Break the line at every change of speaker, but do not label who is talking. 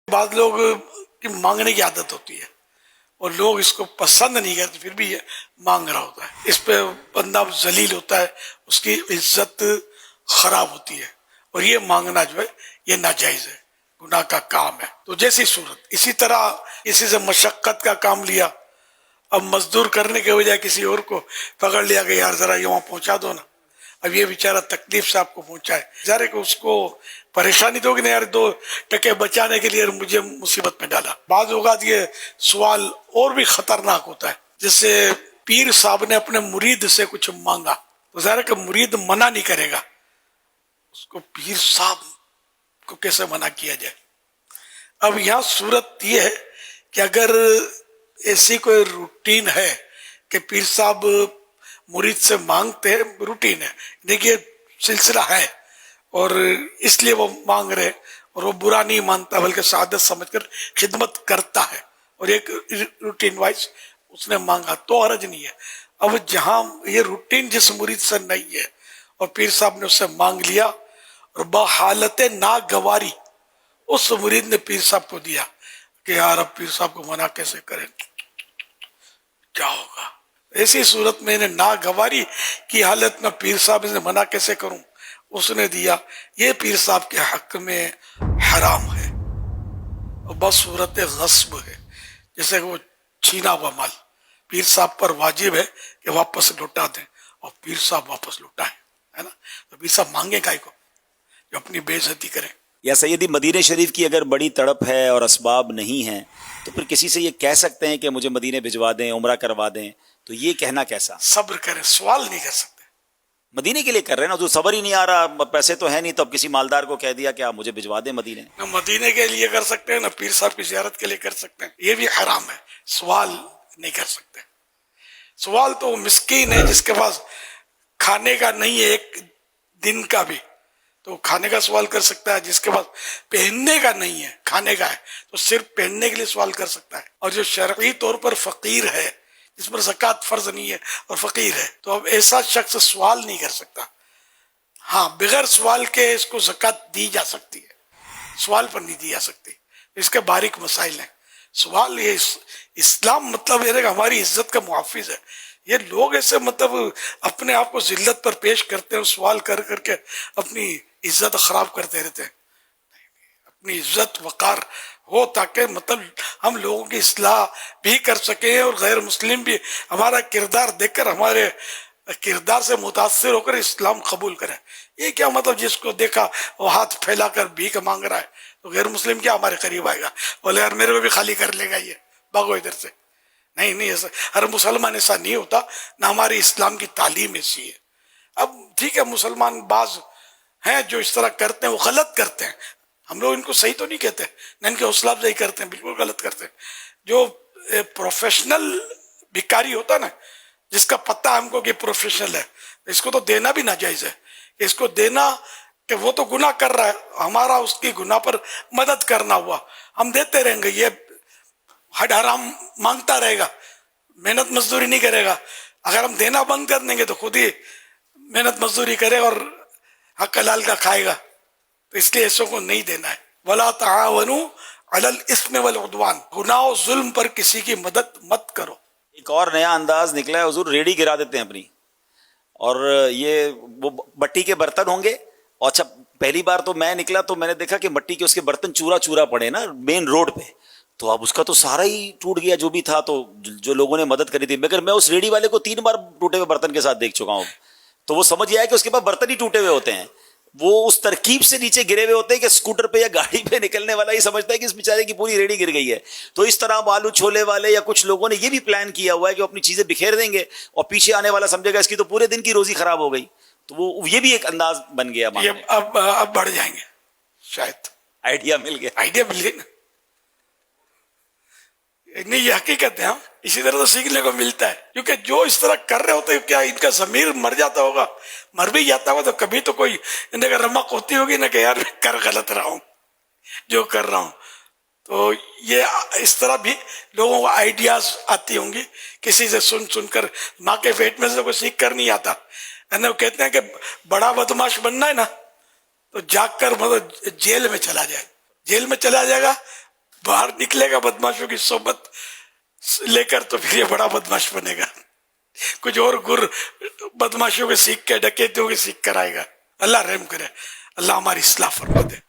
بعض لوگ کی مانگنے کی عادت ہوتی ہے اور لوگ اس کو پسند نہیں کرتے، پھر بھی یہ مانگ رہا ہوتا ہے، اس پہ بندہ ذلیل ہوتا ہے، اس کی عزت خراب ہوتی ہے، اور یہ مانگنا جو ہے یہ ناجائز ہے، گناہ کا کام ہے۔ تو جیسی صورت، اسی طرح کسی سے مشقت کا کام لیا، اب مزدور کرنے کے بجائے کسی اور کو پکڑ لیا کہ یار ذرا یہ وہاں پہنچا دو نا، اب یہ بیچارہ تکلیف سے آپ کو پہنچائے، ظاہر کہ اس کو پریشانی تو کہ نہیں یار 2 ٹکے بچانے کے لیے مجھے مصیبت میں ڈالا۔ بعض اوقات یہ سوال اور بھی خطرناک ہوتا ہے، جیسے پیر صاحب نے اپنے مرید سے کچھ مانگا تو ظاہر کہ مرید منع نہیں کرے گا، اس کو پیر صاحب کو کیسے منع کیا جائے؟ اب یہاں صورت یہ ہے کہ اگر ایسی کوئی روٹین ہے کہ پیر صاحب مرید سے مانگتے ہیں، روٹین ہے، دیکھیے سلسلہ ہے اور اس لیے وہ مانگ رہے، اور وہ برا نہیں مانتا بلکہ سعادت سمجھ کر خدمت کرتا ہے، اور ایک روٹین وائز اس نے مانگا تو حرج نہیں ہے۔ اب جہاں یہ روٹین جس مرید سے نہیں ہے اور پیر صاحب نے اس سے مانگ لیا اور بحالت ناگواری اس مرید نے پیر صاحب کو دیا کہ یار اب پیر صاحب کو منع کیسے کریں، کیا ہوگا؟ ایسی صورت میں انہیں ناگواری کی حالت میں پیر صاحب سے منع کیسے کروں، اس نے دیا، یہ پیر صاحب کے حق میں حرام ہے، اور بس صورت غصب ہے، جیسے کہ وہ چھینا ہوا مال پیر صاحب پر واجب ہے کہ واپس لوٹا دیں، اور پیر صاحب واپس لوٹائیں، ہے نا؟ تو پیر صاحب مانگے کائے کو جو اپنی بے عزتی کریں۔
یا سیدی مدینہ شریف کی اگر بڑی تڑپ ہے اور اسباب نہیں ہیں تو پھر کسی سے یہ کہہ سکتے ہیں کہ مجھے مدینہ بھجوا دیں، عمرہ کروا دیں، تو یہ کہنا کیسا؟
صبر کریں، سوال نہیں کر سکتے۔
مدینے کے لیے کر رہے ہیں نا، تو صبر ہی نہیں آ رہا، پیسے تو ہے نہیں، تو اب کسی مالدار کو کہہ دیا کہ آپ مجھے بھجوا دیں مدینے۔
نہ مدینے کے لیے کر سکتے ہیں، نہ پیر صاحب کی زیارت کے لیے کر سکتے ہیں، یہ بھی حرام ہے، سوال نہیں کر سکتے۔ سوال تو وہ مسکین ہے جس کے پاس کھانے کا نہیں ہے ایک دن کا بھی، تو کھانے کا سوال کر سکتا ہے، جس کے پاس پہننے کا نہیں ہے کھانے کا ہے تو صرف پہننے کے لیے سوال کر سکتا ہے، اور جو شرعی طور پر فقیر ہے، جس پر زکوٰۃ فرض نہیں ہے اور فقیر ہے، تو اب ایسا شخص سوال نہیں کر سکتا۔ ہاں بغیر سوال کے اس کو زکوٰۃ دی جا سکتی ہے، سوال پر نہیں دی جا سکتی، اس کے باریک مسائل ہیں۔ سوال یہ اسلام مطلب یہ ہے کہ ہماری عزت کا محافظ ہے، یہ لوگ ایسے مطلب اپنے آپ کو ذلت پر پیش کرتے ہیں اور سوال کر کر کے اپنی عزت خراب کرتے رہتے ہیں۔ اپنی عزت وقار ہو تاکہ مطلب ہم لوگوں کی اصلاح بھی کر سکیں اور غیر مسلم بھی ہمارا کردار دیکھ کر ہمارے کردار سے متاثر ہو کر اسلام قبول کریں۔ یہ کیا مطلب جس کو دیکھا وہ ہاتھ پھیلا کر بھیک مانگ رہا ہے تو غیر مسلم کیا ہمارے قریب آئے گا، بولے یار میرے کو بھی خالی کر لے گا، یہ بھاگو ادھر سے۔ نہیں ایسا ہر مسلمان ایسا نہیں ہوتا، نہ ہماری اسلام کی تعلیم ایسی ہے۔ اب ٹھیک ہے مسلمان بعض ہیں جو اس طرح کرتے ہیں، وہ غلط کرتے ہیں، ہم لوگ ان کو صحیح تو نہیں کہتے، نہ ان کی حوصلہ افزائی کرتے ہیں، بالکل غلط کرتے ہیں۔ جو پروفیشنل بھکاری ہوتا ہے نا، جس کا پتہ ہم کو کہ پروفیشنل ہے، اس کو تو دینا بھی ناجائز ہے، اس کو دینا کہ وہ تو گناہ کر رہا ہے، ہمارا اس کی گناہ پر مدد کرنا ہوا، ہم دیتے رہیں گے، یہ حد حرام مانگتا رہے گا، محنت مزدوری نہیں کرے گا۔ اگر ہم دینا بند کر دیں گے تو خود ہی محنت مزدوری کرے اور حق حلال کا کھائے گا، تو اس لیے ایسوں کو نہیں دینا ہے۔ وَلَا تَعَاوَنُوا عَلَى الْإِثْمِ وَالْعُدْوَانِ، گناہ و ظلم پر کسی کی مدد مت کرو۔
ایک اور نیا انداز نکلا ہے، حضور ریڑھی گرا دیتے ہیں اپنی، اور یہ وہ مٹی کے برتن ہوں گے، اور اچھا پہلی بار تو میں نکلا تو میں نے دیکھا کہ مٹی کے اس کے برتن چورا چورا پڑے نا مین روڈ پہ، تو اب اس کا تو سارا ہی ٹوٹ گیا جو بھی تھا، تو جو لوگوں نے مدد کری تھی، مگر میں اس ریڑھی والے کو 3 بار ٹوٹے ہوئے برتن کے ساتھ دیکھ چکا ہوں، تو وہ سمجھ گیا ہے کہ اس کے پاس برتن ہی ٹوٹے ہوئے ہوتے ہیں، وہ اس ترکیب سے نیچے گرے ہوئے ہوتے ہیں کہ اسکوٹر پہ یا گاڑی پہ نکلنے والا یہ سمجھتا ہے کہ اس بیچارے کی پوری ریڑھی گر گئی ہے۔ تو اس طرح آلو چھولے والے یا کچھ لوگوں نے یہ بھی پلان کیا ہوا ہے کہ وہ اپنی چیزیں بکھیر دیں گے اور پیچھے آنے والا سمجھے گا اس کی تو پورے دن کی روزی خراب ہو گئی، تو وہ یہ بھی ایک انداز بن گیا،
یہ اب بڑھ جائیں گے، شاید
آئیڈیا مل گیا۔
آئیڈیا مل گئی نا، نہیں یہ حقیقت ہے، ہاں اسی طرح تو سیکھنے کو ملتا ہے، کیونکہ جو اس طرح کر رہے ہوتے ہیں کیا ان کا ضمیر مر جاتا ہوگا، مر بھی جاتا ہوگا تو کبھی تو کوئی ان کا رمق ہوتی ہوگی نا کہ یار میں کر غلط رہا ہوں جو کر رہا ہوں۔ تو یہ اس طرح بھی لوگوں کو آئیڈیاز آتی ہوں گی، کسی سے سن کر، ماں کے پیٹ میں سے کوئی سیکھ کر نہیں آتا ہے نا۔ وہ کہتے ہیں کہ بڑا بدماش بننا ہے نا تو جاگ کر مطلب جیل میں چلا جائے، جیل میں چلا جائے گا باہر نکلے گا بدماشوں کی صحبت لے کر تو پھر یہ بڑا بدماش بنے گا، کچھ اور گر بدماشوں کے سیکھ کے ڈکیتوں کے سیکھ کر آئے گا. اللہ رحم کرے، اللہ ہماری اصلاح فرما دے.